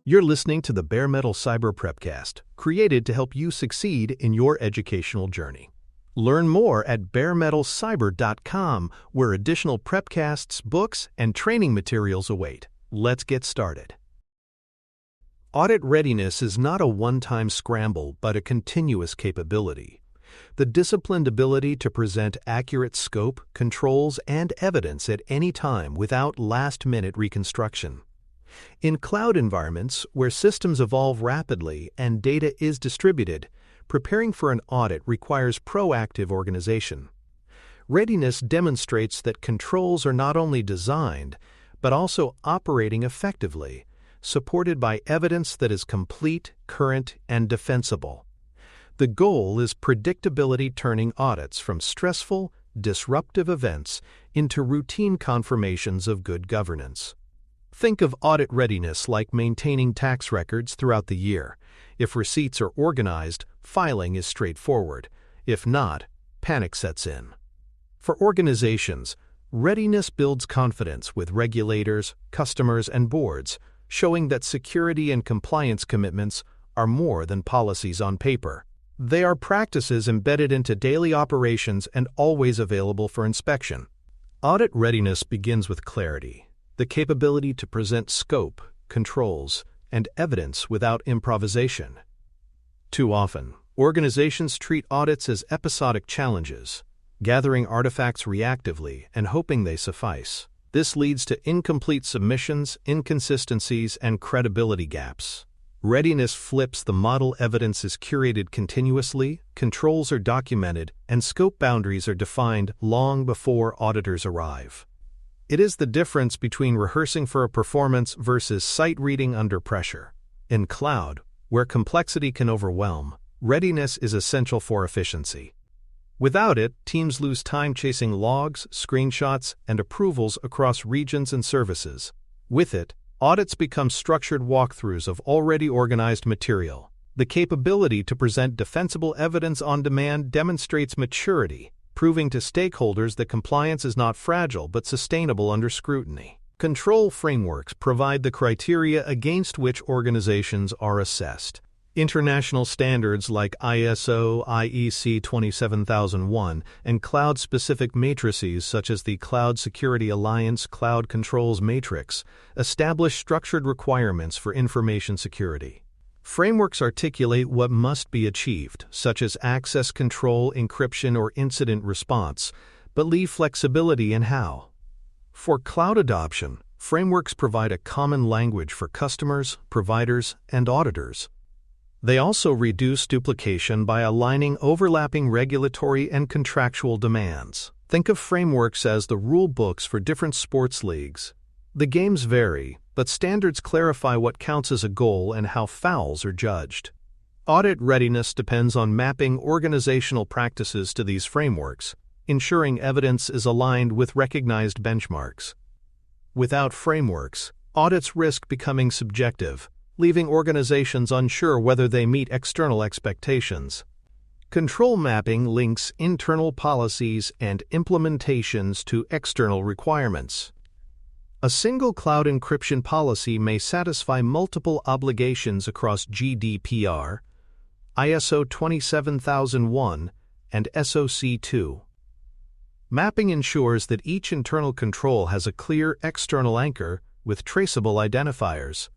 You're listening to the Bare Metal Cyber Prepcast, created to help you succeed in your educational journey. Learn more at baremetalcyber.com, where additional prepcasts, books, and training materials await. Let's get started. Audit readiness is not a one-time scramble, but a continuous capability. The disciplined ability to present accurate scope, controls, and evidence at any time without last-minute reconstruction. In cloud environments, where systems evolve rapidly and data is distributed, preparing for an audit requires proactive organization. Readiness demonstrates that controls are not only designed, but also operating effectively, supported by evidence that is complete, current, and defensible. The goal is predictability, turning audits from stressful, disruptive events into routine confirmations of good governance. Think of audit readiness like maintaining tax records throughout the year. If receipts are organized, filing is straightforward. If not, panic sets in. For organizations, readiness builds confidence with regulators, customers, and boards, showing that security and compliance commitments are more than policies on paper. They are practices embedded into daily operations and always available for inspection. Audit readiness begins with clarity, the capability to present scope, controls, and evidence without improvisation. Too often, organizations treat audits as episodic challenges, gathering artifacts reactively and hoping they suffice. This leads to incomplete submissions, inconsistencies, and credibility gaps. Readiness flips the model. Evidence is curated continuously, controls are documented, and scope boundaries are defined long before auditors arrive. It is the difference between rehearsing for a performance versus sight reading under pressure. In cloud, where complexity can overwhelm, readiness is essential for efficiency. Without it, teams lose time chasing logs, screenshots, and approvals across regions and services. With it, audits become structured walkthroughs of already organized material. The capability to present defensible evidence on demand demonstrates maturity, proving to stakeholders that compliance is not fragile but sustainable under scrutiny. Control frameworks provide the criteria against which organizations are assessed. International standards like ISO, IEC 27001, and cloud-specific matrices such as the Cloud Security Alliance Cloud Controls Matrix establish structured requirements for information security. Frameworks articulate what must be achieved, such as access control, encryption, or incident response, but leave flexibility in how. For cloud adoption, frameworks provide a common language for customers, providers, and auditors. They also reduce duplication by aligning overlapping regulatory and contractual demands. Think of frameworks as the rule books for different sports leagues. The games vary, but standards clarify what counts as a goal and how fouls are judged. Audit readiness depends on mapping organizational practices to these frameworks, ensuring evidence is aligned with recognized benchmarks. Without frameworks, audits risk becoming subjective, leaving organizations unsure whether they meet external expectations. Control mapping links internal policies and implementations to external requirements. A single cloud encryption policy may satisfy multiple obligations across GDPR, ISO 27001, and SOC 2. Mapping ensures that each internal control has a clear external anchor with traceable identifiers.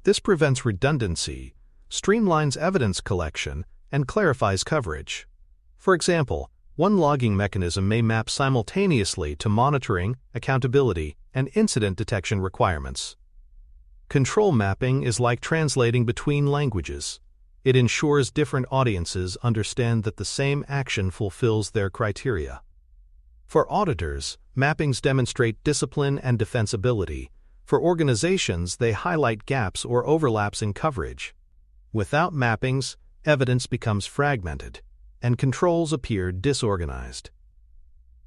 This prevents redundancy, streamlines evidence collection, and clarifies coverage. For example, one logging mechanism may map simultaneously to monitoring, accountability, and incident detection requirements. Control mapping is like translating between languages. It ensures different audiences understand that the same action fulfills their criteria. For auditors, mappings demonstrate discipline and defensibility. For organizations, they highlight gaps or overlaps in coverage. Without mappings, evidence becomes fragmented, and controls appear disorganized.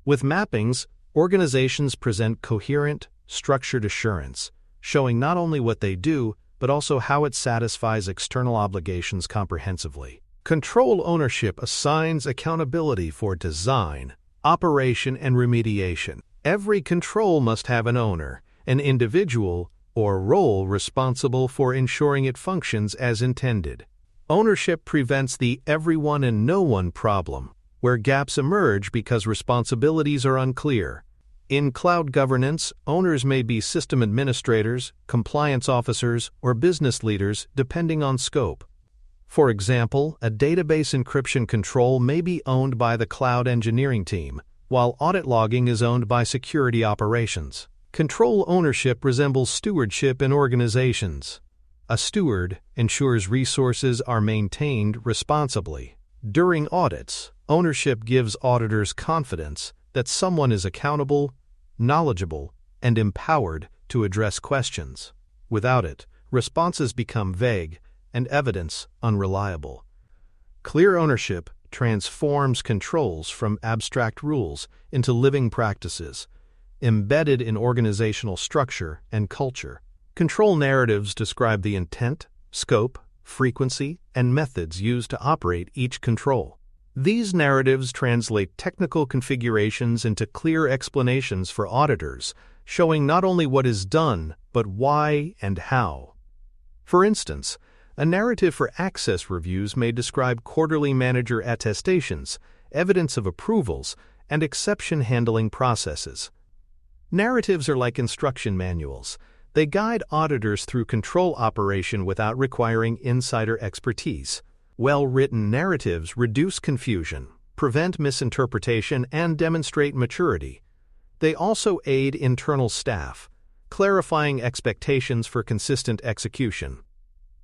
With mappings, organizations present coherent, structured assurance, showing not only what they do, but also how it satisfies external obligations comprehensively. Control ownership assigns accountability for design, operation, and remediation. Every control must have an owner, an individual, or role responsible for ensuring it functions as intended. Ownership prevents the everyone and no one problem, where gaps emerge because responsibilities are unclear. In cloud governance, owners may be system administrators, compliance officers, or business leaders, depending on scope. For example, a database encryption control may be owned by the cloud engineering team, while audit logging is owned by security operations. Control ownership resembles stewardship in organizations. A steward ensures resources are maintained responsibly. During audits, ownership gives auditors confidence that someone is accountable, knowledgeable, and empowered to address questions. Without it, responses become vague and evidence unreliable. Clear ownership transforms controls from abstract rules into living practices, embedded in organizational structure and culture. Control narratives describe the intent, scope, frequency, and methods used to operate each control. These narratives translate technical configurations into clear explanations for auditors, showing not only what is done, but why and how. For instance, a narrative for access reviews may describe quarterly manager attestations, evidence of approvals, and exception handling processes. Narratives are like instruction manuals. They guide auditors through control operation without requiring insider expertise. Well-written narratives reduce confusion, prevent misinterpretation, and demonstrate maturity. They also aid internal staff, clarifying expectations for consistent execution.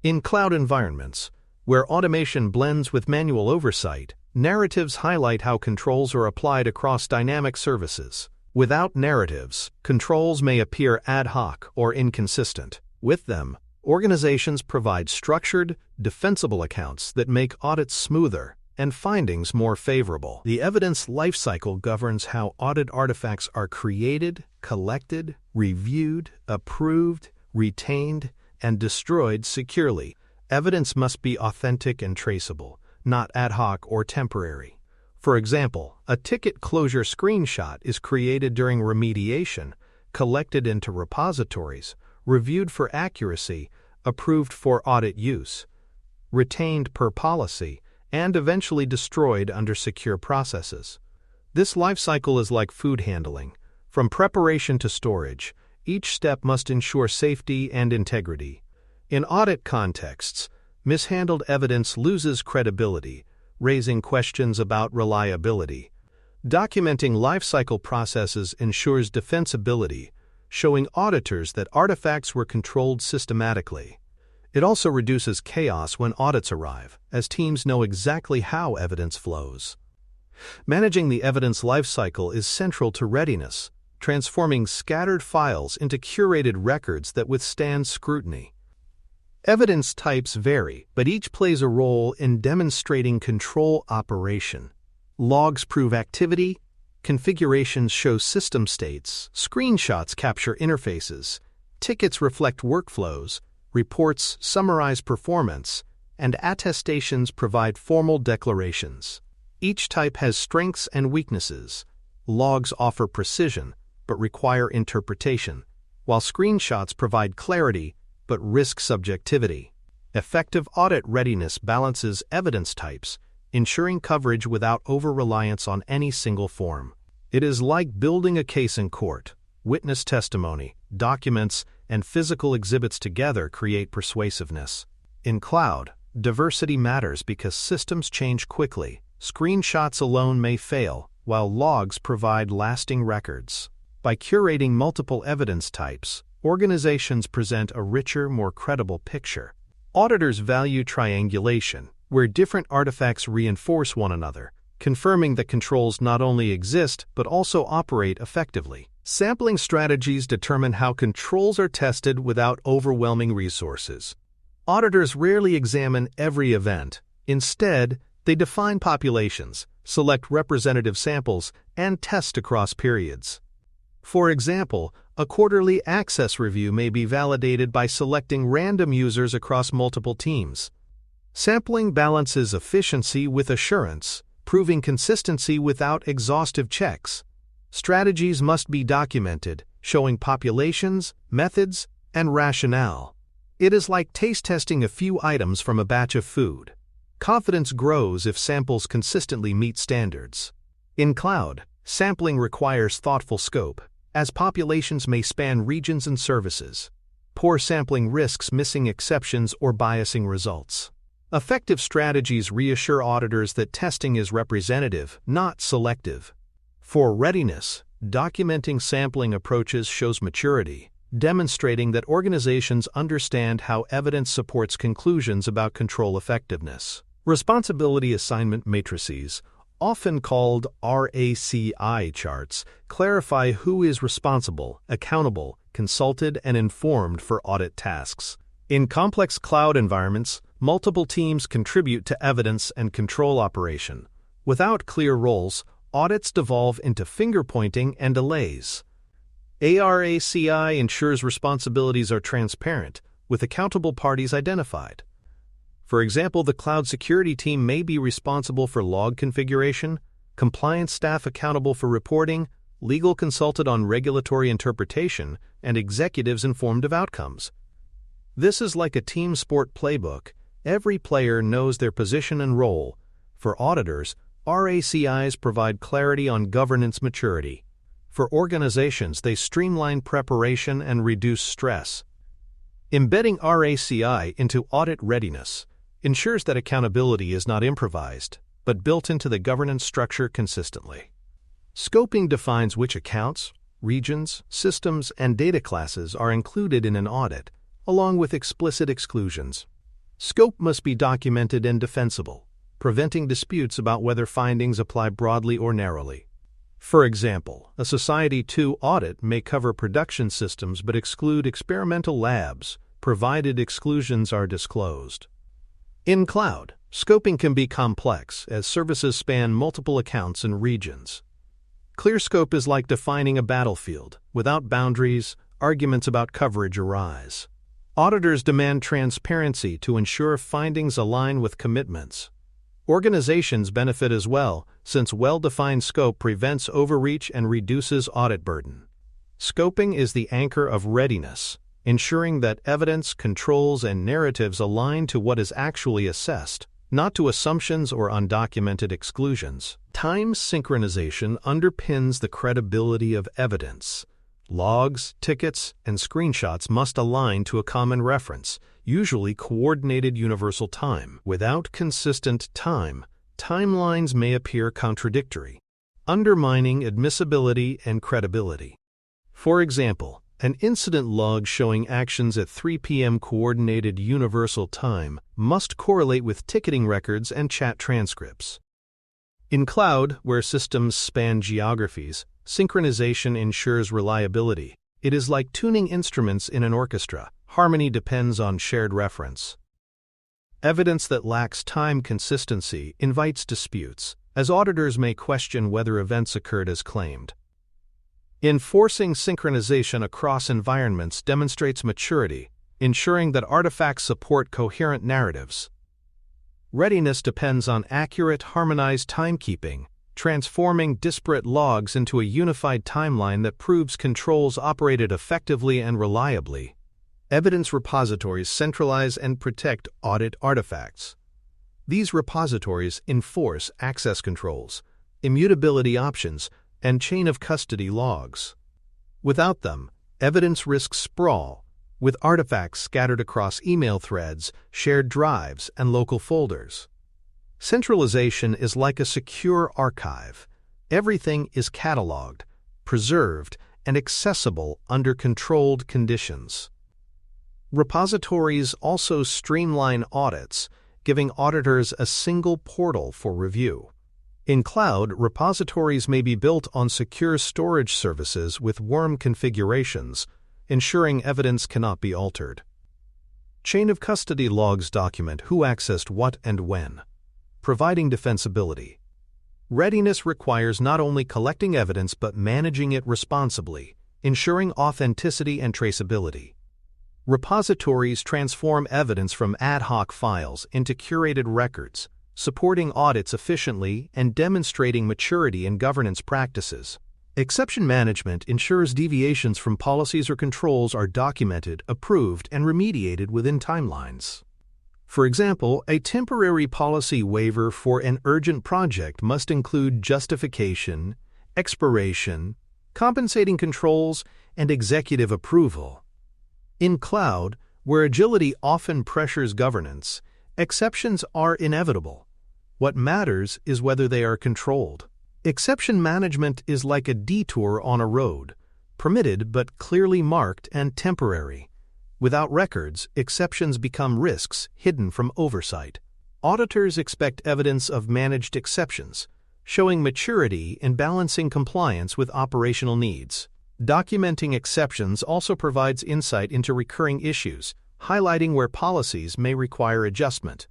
In cloud environments, where automation blends with manual oversight, narratives highlight how controls are applied across dynamic services. Without narratives, controls may appear ad hoc or inconsistent. With them, organizations provide structured, defensible accounts that make audits smoother and findings more favorable. The evidence lifecycle governs how audit artifacts are created, collected, reviewed, approved, retained, and destroyed securely. Evidence must be authentic and traceable, not ad hoc or temporary. For example, a ticket closure screenshot is created during remediation, collected into repositories, reviewed for accuracy, approved for audit use, retained per policy, and eventually destroyed under secure processes. This lifecycle is like food handling. From preparation to storage, each step must ensure safety and integrity. In audit contexts, mishandled evidence loses credibility, raising questions about reliability. Documenting lifecycle processes ensures defensibility, showing auditors that artifacts were controlled systematically. It also reduces chaos when audits arrive, as teams know exactly how evidence flows. Managing the evidence lifecycle is central to readiness, transforming scattered files into curated records that withstand scrutiny. Evidence types vary, but each plays a role in demonstrating control operation. Logs prove activity, configurations show system states, screenshots capture interfaces, tickets reflect workflows, reports summarize performance, and attestations provide formal declarations. Each type has strengths and weaknesses. Logs offer precision, but require interpretation, while screenshots provide clarity, but risk subjectivity. Effective audit readiness balances evidence types, ensuring coverage without over-reliance on any single form. It is like building a case in court. Witness testimony, documents, and physical exhibits together create persuasiveness. In cloud, diversity matters because systems change quickly. Screenshots alone may fail, while logs provide lasting records. By curating multiple evidence types, organizations present a richer, more credible picture. Auditors value triangulation, where different artifacts reinforce one another, confirming that controls not only exist but also operate effectively. Sampling strategies determine how controls are tested without overwhelming resources. Auditors rarely examine every event. Instead, they define populations, select representative samples, and test across periods. For example, a quarterly access review may be validated by selecting random users across multiple teams. Sampling balances efficiency with assurance, proving consistency without exhaustive checks. Strategies must be documented, showing populations, methods, and rationale. It is like taste testing a few items from a batch of food. Confidence grows if samples consistently meet standards. In cloud, sampling requires thoughtful scope, as populations may span regions and services. Poor sampling risks missing exceptions or biasing results. Effective strategies reassure auditors that testing is representative, not selective. For readiness, documenting sampling approaches shows maturity, demonstrating that organizations understand how evidence supports conclusions about control effectiveness. Responsibility assignment matrices, often called RACI charts, clarify who is responsible, accountable, consulted, and informed for audit tasks. In complex cloud environments, multiple teams contribute to evidence and control operation. Without clear roles, audits devolve into finger-pointing and delays. ARACI ensures responsibilities are transparent, with accountable parties identified. For example, the cloud security team may be responsible for log configuration, compliance staff accountable for reporting, legal consulted on regulatory interpretation, and executives informed of outcomes. This is like a team sport playbook. Every player knows their position and role. For auditors, RACIs provide clarity on governance maturity. For organizations, they streamline preparation and reduce stress. Embedding RACI into audit readiness ensures that accountability is not improvised, but built into the governance structure consistently. Scoping defines which accounts, regions, systems, and data classes are included in an audit, along with explicit exclusions. Scope must be documented and defensible, preventing disputes about whether findings apply broadly or narrowly. For example, a Society 2 audit may cover production systems but exclude experimental labs, provided exclusions are disclosed. In cloud, scoping can be complex as services span multiple accounts and regions. Clear scope is like defining a battlefield. Without boundaries, arguments about coverage arise. Auditors demand transparency to ensure findings align with commitments. Organizations benefit as well, since well-defined scope prevents overreach and reduces audit burden. Scoping is the anchor of readiness, ensuring that evidence, controls, and narratives align to what is actually assessed, not to assumptions or undocumented exclusions. Time synchronization underpins the credibility of evidence. Logs, tickets, and screenshots must align to a common reference, usually coordinated universal time. Without consistent time, timelines may appear contradictory, undermining admissibility and credibility. For example, an incident log showing actions at 3 p.m. coordinated universal time must correlate with ticketing records and chat transcripts. In cloud, where systems span geographies, synchronization ensures reliability. It is like tuning instruments in an orchestra. Harmony depends on shared reference. Evidence that lacks time consistency invites disputes, as auditors may question whether events occurred as claimed. Enforcing synchronization across environments demonstrates maturity, ensuring that artifacts support coherent narratives. Readiness depends on accurate, harmonized timekeeping, transforming disparate logs into a unified timeline that proves controls operated effectively and reliably. Evidence repositories centralize and protect audit artifacts. These repositories enforce access controls, immutability options, and chain of custody logs. Without them, evidence risks sprawl, with artifacts scattered across email threads, shared drives, and local folders. Centralization is like a secure archive. Everything is cataloged, preserved, and accessible under controlled conditions. Repositories also streamline audits, giving auditors a single portal for review. In cloud, repositories may be built on secure storage services with worm configurations, ensuring evidence cannot be altered. Chain of custody logs document who accessed what and when, providing defensibility. Readiness requires not only collecting evidence but managing it responsibly, ensuring authenticity and traceability. Repositories transform evidence from ad hoc files into curated records, supporting audits efficiently and demonstrating maturity in governance practices. Exception management ensures deviations from policies or controls are documented, approved, and remediated within timelines. For example, a temporary policy waiver for an urgent project must include justification, expiration, compensating controls, and executive approval. In cloud, where agility often pressures governance, exceptions are inevitable. What matters is whether they are controlled. Exception management is like a detour on a road, permitted but clearly marked and temporary. Without records, exceptions become risks hidden from oversight. Auditors expect evidence of managed exceptions, showing maturity in balancing compliance with operational needs. Documenting exceptions also provides insight into recurring issues, highlighting where policies may require adjustment.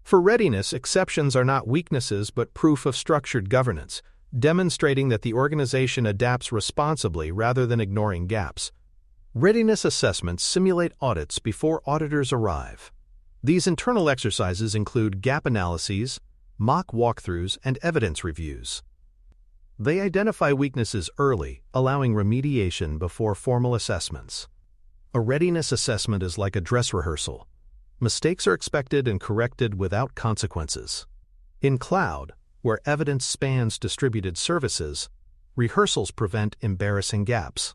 For readiness, exceptions are not weaknesses but proof of structured governance, demonstrating that the organization adapts responsibly rather than ignoring gaps. Readiness assessments simulate audits before auditors arrive. These internal exercises include gap analyses, mock walkthroughs, and evidence reviews. They identify weaknesses early, allowing remediation before formal assessments. A readiness assessment is like a dress rehearsal. Mistakes are expected and corrected without consequences. In cloud, where evidence spans distributed services, rehearsals prevent embarrassing gaps.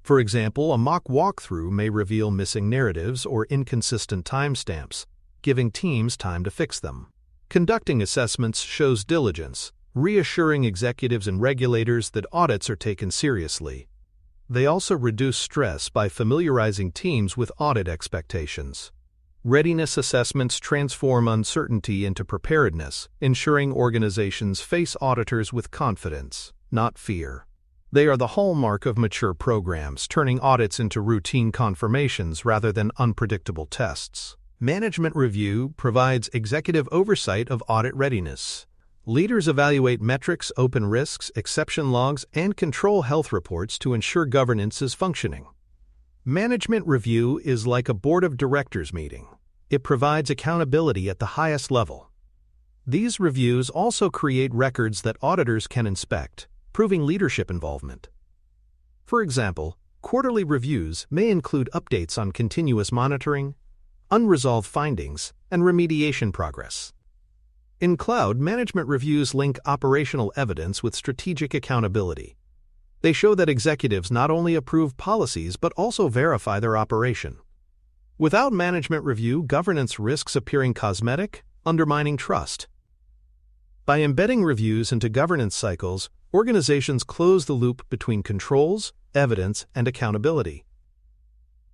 For example, a mock walkthrough may reveal missing narratives or inconsistent timestamps, giving teams time to fix them. Conducting assessments shows diligence, reassuring executives and regulators that audits are taken seriously. They also reduce stress by familiarizing teams with audit expectations. Readiness assessments transform uncertainty into preparedness, ensuring organizations face auditors with confidence, not fear. They are the hallmark of mature programs, turning audits into routine confirmations rather than unpredictable tests. Management review provides executive oversight of audit readiness. Leaders evaluate metrics, open risks, exception logs, and control health reports to ensure governance is functioning. Management review is like a board of directors meeting. It provides accountability at the highest level. These reviews also create records that auditors can inspect, proving leadership involvement. For example, quarterly reviews may include updates on continuous monitoring, unresolved findings, and remediation progress. In cloud, management reviews link operational evidence with strategic accountability. They show that executives not only approve policies but also verify their operation. Without management review, governance risks appearing cosmetic, undermining trust. By embedding reviews into governance cycles, organizations close the loop between controls, evidence, and accountability.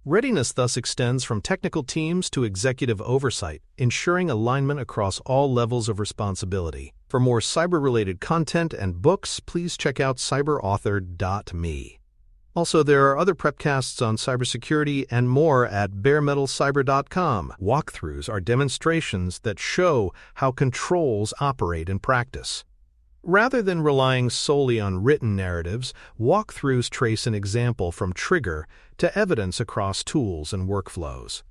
Readiness thus extends from technical teams to executive oversight, ensuring alignment across all levels of responsibility. For more cyber-related content and books, please check out cyberauthor.me. Also, there are other prepcasts on cybersecurity and more at baremetalcyber.com. Walkthroughs are demonstrations that show how controls operate in practice. Rather than relying solely on written narratives, walkthroughs trace an example from trigger to evidence across tools and workflows.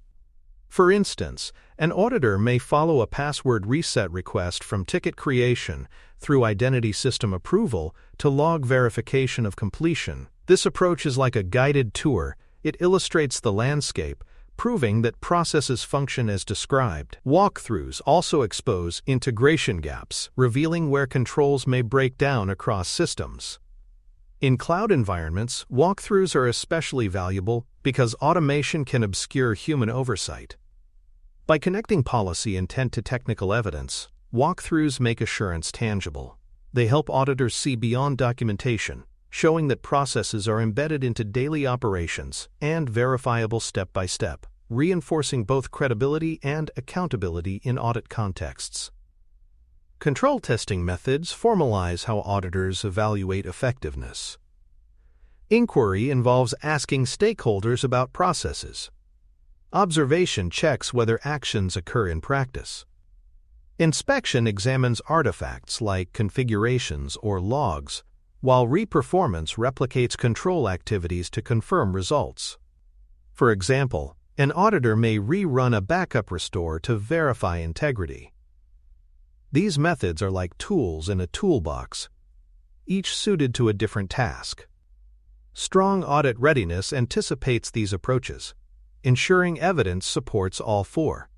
For instance, an auditor may follow a password reset request from ticket creation through identity system approval to log verification of completion. This approach is like a guided tour. It illustrates the landscape, proving that processes function as described. Walkthroughs also expose integration gaps, revealing where controls may break down across systems. In cloud environments, walkthroughs are especially valuable because automation can obscure human oversight. By connecting policy intent to technical evidence, walkthroughs make assurance tangible. They help auditors see beyond documentation, showing that processes are embedded into daily operations and verifiable step by step, reinforcing both credibility and accountability in audit contexts. Control testing methods formalize how auditors evaluate effectiveness. Inquiry involves asking stakeholders about processes. Observation checks whether actions occur in practice. Inspection examines artifacts like configurations or logs, while reperformance replicates control activities to confirm results. For example, an auditor may rerun a backup restore to verify integrity. These methods are like tools in a toolbox. each suited to a different task. Strong audit readiness anticipates these approaches, ensuring evidence supports all four.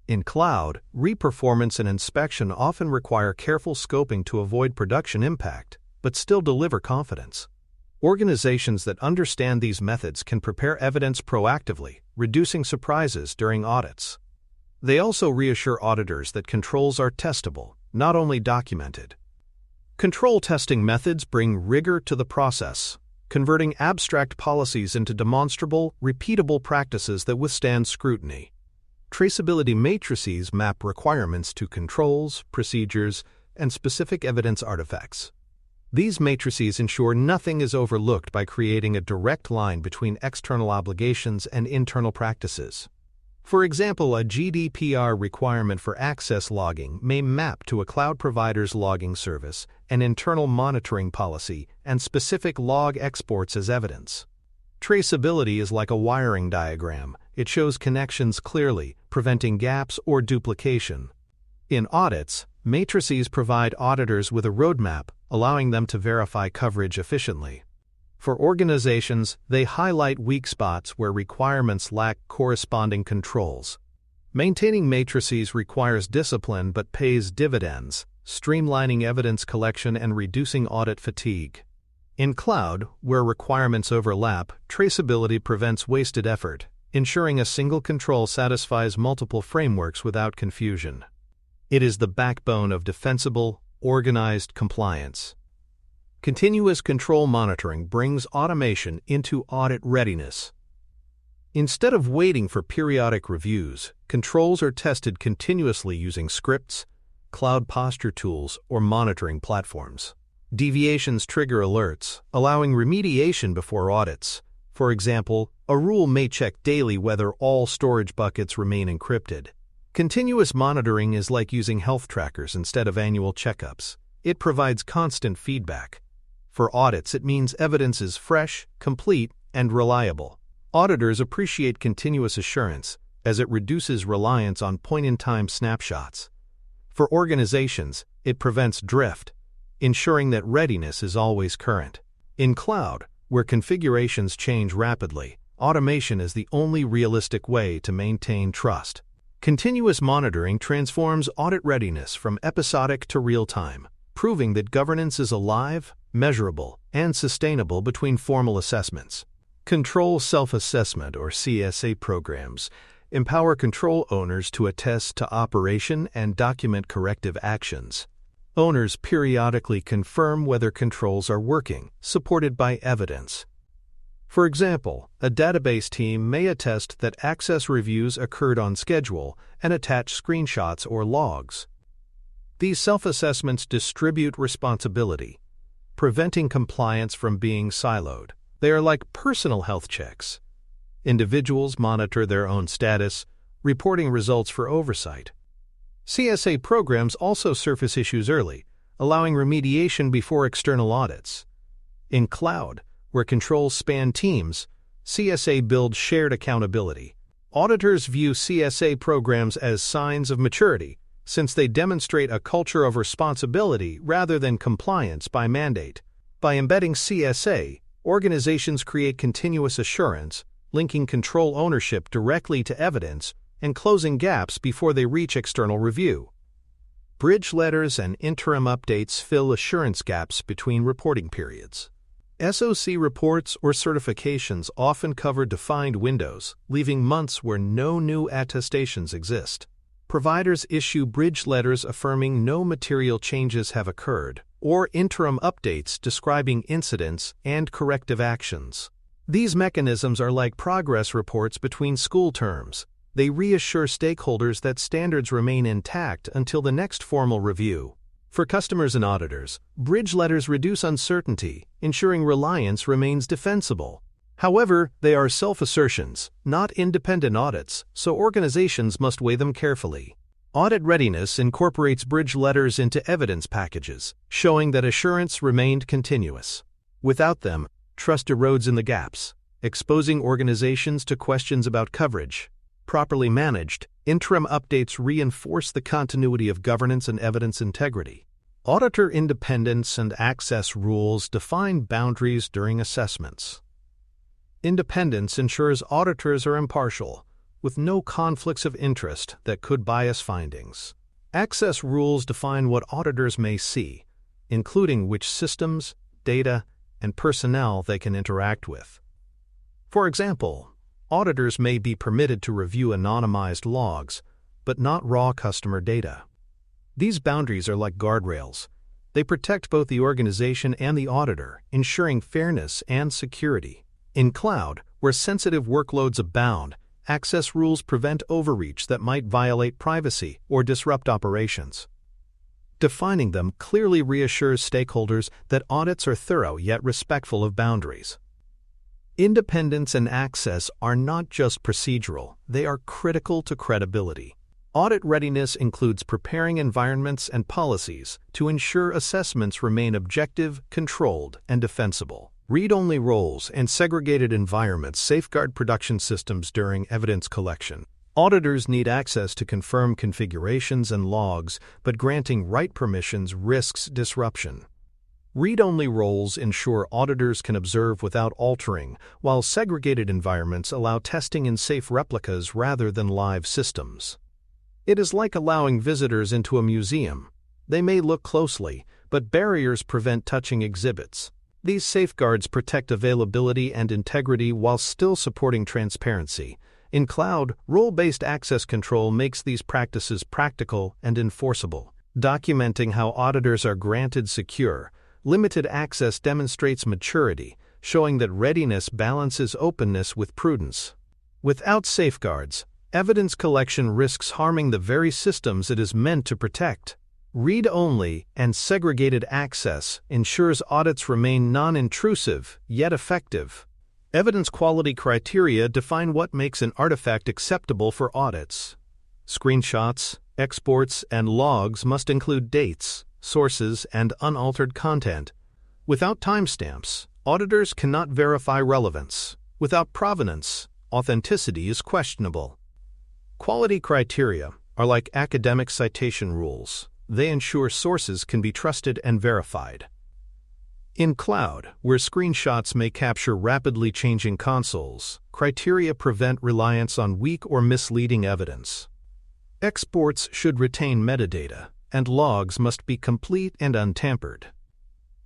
In cloud, reperformance and inspection often require careful scoping to avoid production impact, but still deliver confidence. Organizations that understand these methods can prepare evidence proactively, reducing surprises during audits. They also reassure auditors that controls are testable, not only documented. Control testing methods bring rigor to the process, converting abstract policies into demonstrable, repeatable practices that withstand scrutiny. Traceability matrices map requirements to controls, procedures, and specific evidence artifacts. These matrices ensure nothing is overlooked by creating a direct line between external obligations and internal practices. For example, a GDPR requirement for access logging may map to a cloud provider's logging service, an internal monitoring policy, and specific log exports as evidence. Traceability is like a wiring diagram. It shows connections clearly, preventing gaps or duplication. In audits, matrices provide auditors with a roadmap, allowing them to verify coverage efficiently. For organizations, they highlight weak spots where requirements lack corresponding controls. Maintaining matrices requires discipline but pays dividends, streamlining evidence collection and reducing audit fatigue. In cloud, where requirements overlap, traceability prevents wasted effort, ensuring a single control satisfies multiple frameworks without confusion. It is the backbone of defensible, organized compliance. Continuous control monitoring brings automation into audit readiness. Instead of waiting for periodic reviews, controls are tested continuously using scripts, cloud posture tools, or monitoring platforms. Deviations trigger alerts, allowing remediation before audits. For example, a rule may check daily whether all storage buckets remain encrypted. Continuous monitoring is like using health trackers instead of annual checkups. It provides constant feedback. For audits, it means evidence is fresh, complete, and reliable. Auditors appreciate continuous assurance, as it reduces reliance on point-in-time snapshots. For organizations, it prevents drift, ensuring that readiness is always current. In cloud, where configurations change rapidly, automation is the only realistic way to maintain trust. Continuous monitoring transforms audit readiness from episodic to real-time, proving that governance is alive, measurable, and sustainable between formal assessments. Control self-assessment or CSA programs empower control owners to attest to operation and document corrective actions. Owners periodically confirm whether controls are working, supported by evidence. For example, a database team may attest that access reviews occurred on schedule and attach screenshots or logs. These self-assessments distribute responsibility, preventing compliance from being siloed. They are like personal health checks. Individuals monitor their own status, reporting results for oversight. CSA programs also surface issues early, allowing remediation before external audits. In cloud, where controls span teams, CSA builds shared accountability. Auditors view CSA programs as signs of maturity, since they demonstrate a culture of responsibility rather than compliance by mandate. By embedding CSA, organizations create continuous assurance, linking control ownership directly to evidence and closing gaps before they reach external review. Bridge letters and interim updates fill assurance gaps between reporting periods. SOC reports or certifications often cover defined windows, leaving months where no new attestations exist. Providers issue bridge letters affirming no material changes have occurred, or interim updates describing incidents and corrective actions. These mechanisms are like progress reports between school terms. They reassure stakeholders that standards remain intact until the next formal review. For customers and auditors, bridge letters reduce uncertainty, ensuring reliance remains defensible. However, they are self-assertions, not independent audits, so organizations must weigh them carefully. Audit readiness incorporates bridge letters into evidence packages, showing that assurance remained continuous. Without them, trust erodes in the gaps, exposing organizations to questions about coverage. Properly managed, interim updates reinforce the continuity of governance and evidence integrity. Auditor independence and access rules define boundaries during assessments. Independence ensures auditors are impartial, with no conflicts of interest that could bias findings. Access rules define what auditors may see, including which systems, data, and personnel they can interact with. For example, auditors may be permitted to review anonymized logs, but not raw customer data. These boundaries are like guardrails. They protect both the organization and the auditor, ensuring fairness and security. In cloud, where sensitive workloads abound, access rules prevent overreach that might violate privacy or disrupt operations. Defining them clearly reassures stakeholders that audits are thorough yet respectful of boundaries. Independence and access are not just procedural, they are critical to credibility. Audit readiness includes preparing environments and policies to ensure assessments remain objective, controlled, and defensible. Read-only roles and segregated environments safeguard production systems during evidence collection. Auditors need access to confirm configurations and logs, but granting write permissions risks disruption. Read-only roles ensure auditors can observe without altering, while segregated environments allow testing in safe replicas rather than live systems. It is like allowing visitors into a museum. They may look closely, but barriers prevent touching exhibits. These safeguards protect availability and integrity while still supporting transparency. In cloud, role-based access control makes these practices practical and enforceable. Documenting how auditors are granted secure, limited access demonstrates maturity, showing that readiness balances openness with prudence. Without safeguards, evidence collection risks harming the very systems it is meant to protect. Read-only and segregated access ensures audits remain non-intrusive, yet effective. Evidence quality criteria define what makes an artifact acceptable for audits. Screenshots, exports, and logs must include dates, sources, and unaltered content. Without timestamps, auditors cannot verify relevance. Without provenance, authenticity is questionable. Quality criteria are like academic citation rules. They ensure sources can be trusted and verified. In cloud, where screenshots may capture rapidly changing consoles, criteria prevent reliance on weak or misleading evidence. Exports should retain metadata, and logs must be complete and untampered.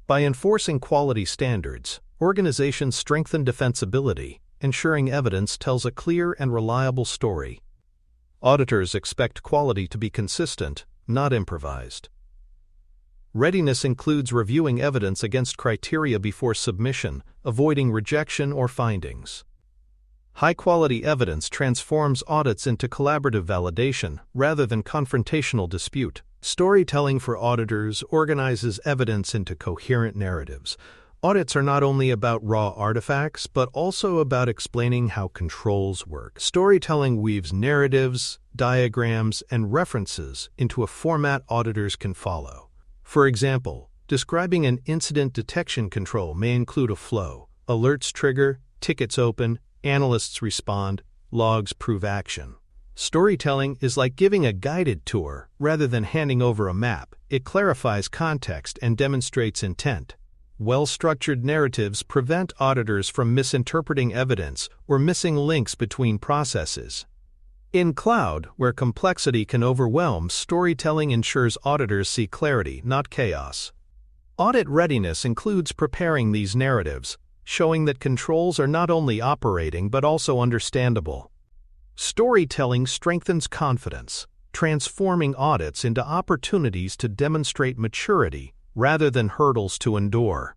By enforcing quality standards, organizations strengthen defensibility, ensuring evidence tells a clear and reliable story. Auditors expect quality to be consistent, not improvised. Readiness includes reviewing evidence against criteria before submission, avoiding rejection or findings. High-quality evidence transforms audits into collaborative validation rather than confrontational dispute. Storytelling for auditors organizes evidence into coherent narratives. Audits are not only about raw artifacts, but also about explaining how controls work. Storytelling weaves narratives, diagrams, and references into a format auditors can follow. For example, describing an incident detection control may include a flow: alerts trigger, tickets open, analysts respond, logs prove action. Storytelling is like giving a guided tour rather than handing over a map. It clarifies context and demonstrates intent. Well-structured narratives prevent auditors from misinterpreting evidence or missing links between processes. In cloud, where complexity can overwhelm, storytelling ensures auditors see clarity, not chaos. Audit readiness includes preparing these narratives, showing that controls are not only operating but also understandable. Storytelling strengthens confidence, transforming audits into opportunities to demonstrate maturity rather than hurdles to endure.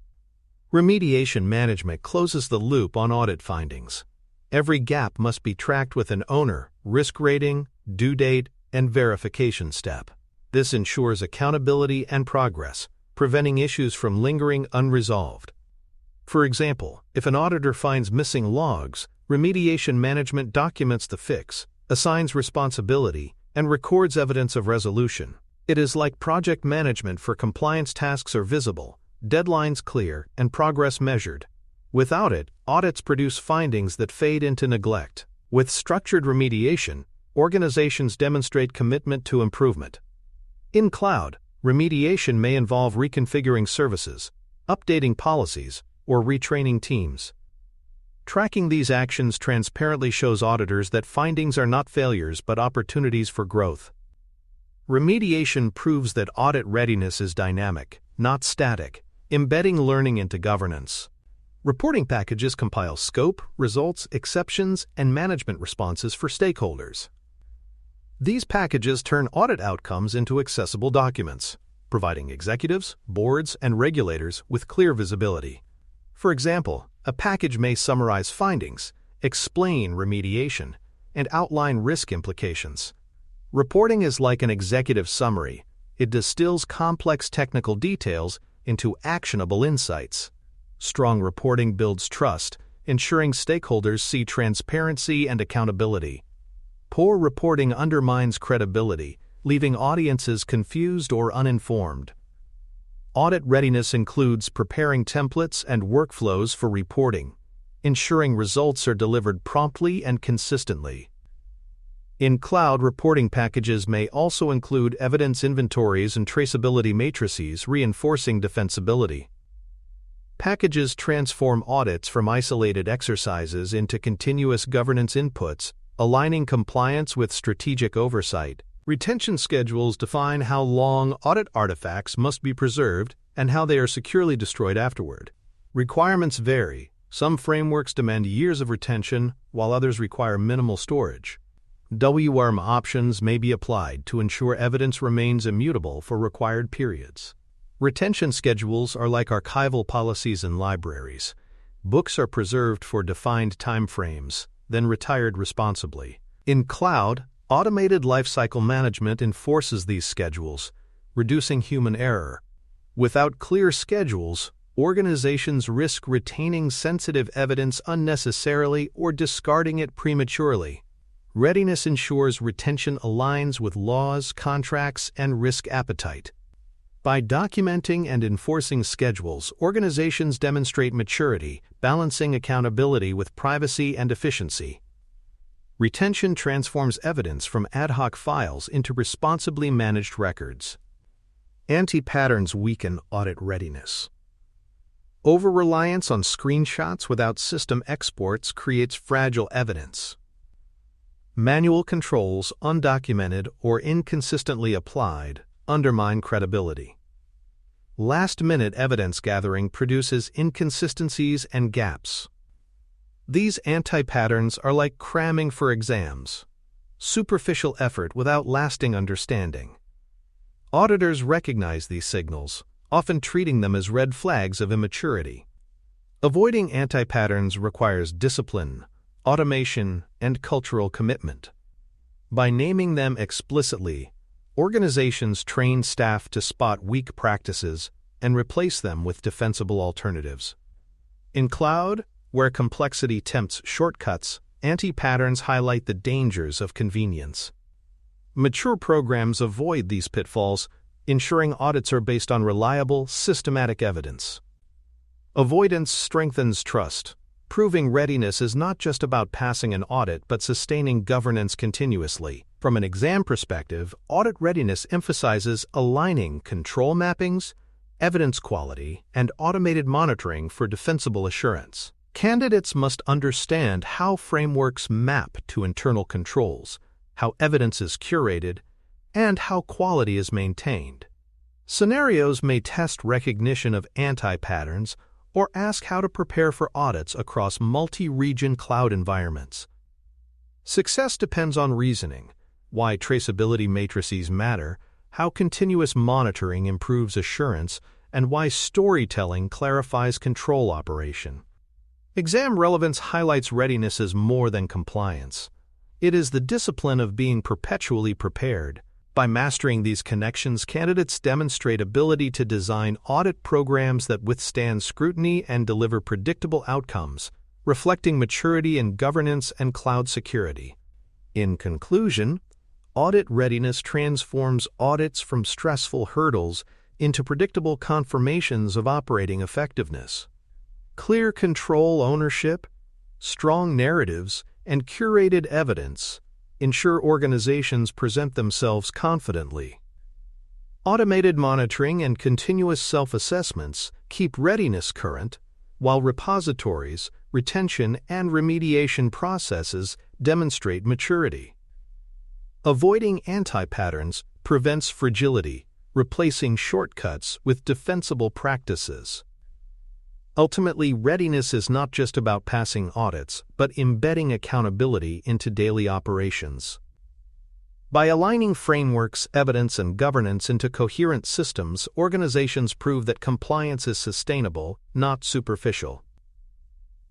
Remediation management closes the loop on audit findings. Every gap must be tracked with an owner, risk rating, due date, and verification step. This ensures accountability and progress, preventing issues from lingering unresolved. For example, if an auditor finds missing logs, remediation management documents the fix, assigns responsibility, and records evidence of resolution. It is like project management for compliance. Tasks are visible, deadlines clear, and progress measured. Without it, audits produce findings that fade into neglect. With structured remediation, organizations demonstrate commitment to improvement. In cloud, Remediation may involve reconfiguring services, updating policies, or retraining teams. Tracking these actions transparently shows auditors that findings are not failures but opportunities for growth. Remediation proves that audit readiness is dynamic, not static, embedding learning into governance. Reporting packages compile scope, results, exceptions, and management responses for stakeholders. These packages turn audit outcomes into accessible documents, providing executives, boards, and regulators with clear visibility. For example, a package may summarize findings, explain remediation, and outline risk implications. Reporting is like an executive summary. It distills complex technical details into actionable insights. Strong reporting builds trust, ensuring stakeholders see transparency and accountability. Poor reporting undermines credibility, leaving audiences confused or uninformed. Audit readiness includes preparing templates and workflows for reporting, ensuring results are delivered promptly and consistently. In cloud, reporting packages may also include evidence inventories and traceability matrices, reinforcing defensibility. Packages transform audits from isolated exercises into continuous governance inputs, aligning compliance with strategic oversight. Retention schedules define how long audit artifacts must be preserved and how they are securely destroyed afterward. Requirements vary. Some frameworks demand years of retention, while others require minimal storage. WRM options may be applied to ensure evidence remains immutable for required periods. Retention schedules are like archival policies in libraries. Books are preserved for defined timeframes, then retired responsibly. In cloud, automated lifecycle management enforces these schedules, reducing human error. Without clear schedules, organizations risk retaining sensitive evidence unnecessarily or discarding it prematurely. Readiness ensures retention aligns with laws, contracts, and risk appetite. By documenting and enforcing schedules, organizations demonstrate maturity, balancing accountability with privacy and efficiency. Retention transforms evidence from ad hoc files into responsibly managed records. Anti-patterns weaken audit readiness. Over-reliance on screenshots without system exports creates fragile evidence. Manual controls, undocumented or inconsistently applied, undermine credibility. Last-minute evidence gathering produces inconsistencies and gaps. These anti-patterns are like cramming for exams, superficial effort without lasting understanding. Auditors recognize these signals, often treating them as red flags of immaturity. Avoiding anti-patterns requires discipline, automation, and cultural commitment. By naming them explicitly, organizations train staff to spot weak practices and replace them with defensible alternatives. In cloud, where complexity tempts shortcuts, anti-patterns highlight the dangers of convenience. Mature programs avoid these pitfalls, ensuring audits are based on reliable, systematic evidence. Avoidance strengthens trust. Proving readiness is not just about passing an audit but sustaining governance continuously. From an exam perspective, audit readiness emphasizes aligning control mappings, evidence quality, and automated monitoring for defensible assurance. Candidates must understand how frameworks map to internal controls, how evidence is curated, and how quality is maintained. Scenarios may test recognition of anti-patterns or ask how to prepare for audits across multi-region cloud environments. Success depends on reasoning, why traceability matrices matter, how continuous monitoring improves assurance, and why storytelling clarifies control operation. Exam relevance highlights readiness as more than compliance. It is the discipline of being perpetually prepared. By mastering these connections, candidates demonstrate ability to design audit programs that withstand scrutiny and deliver predictable outcomes, reflecting maturity in governance and cloud security. In conclusion, audit readiness transforms audits from stressful hurdles into predictable confirmations of operating effectiveness. Clear control ownership, strong narratives, and curated evidence ensure organizations present themselves confidently. Automated monitoring and continuous self-assessments keep readiness current, while repositories, retention, and remediation processes demonstrate maturity. Avoiding anti-patterns prevents fragility, replacing shortcuts with defensible practices. Ultimately, readiness is not just about passing audits, but embedding accountability into daily operations. By aligning frameworks, evidence, and governance into coherent systems, organizations prove that compliance is sustainable, not superficial.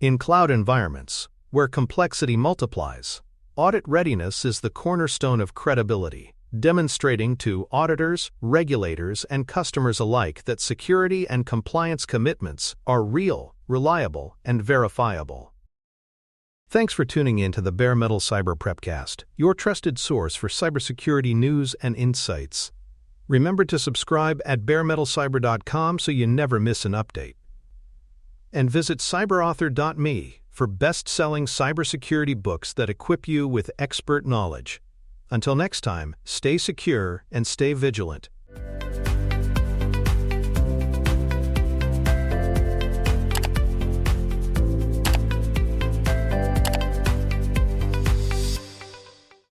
In cloud environments, where complexity multiplies, audit readiness is the cornerstone of credibility, demonstrating to auditors, regulators, and customers alike that security and compliance commitments are real, reliable, and verifiable. Thanks for tuning in to the Bare Metal Cyber Prepcast, your trusted source for cybersecurity news and insights. Remember to subscribe at baremetalcyber.com so you never miss an update. And visit cyberauthor.me for best-selling cybersecurity books that equip you with expert knowledge. Until next time, stay secure and stay vigilant.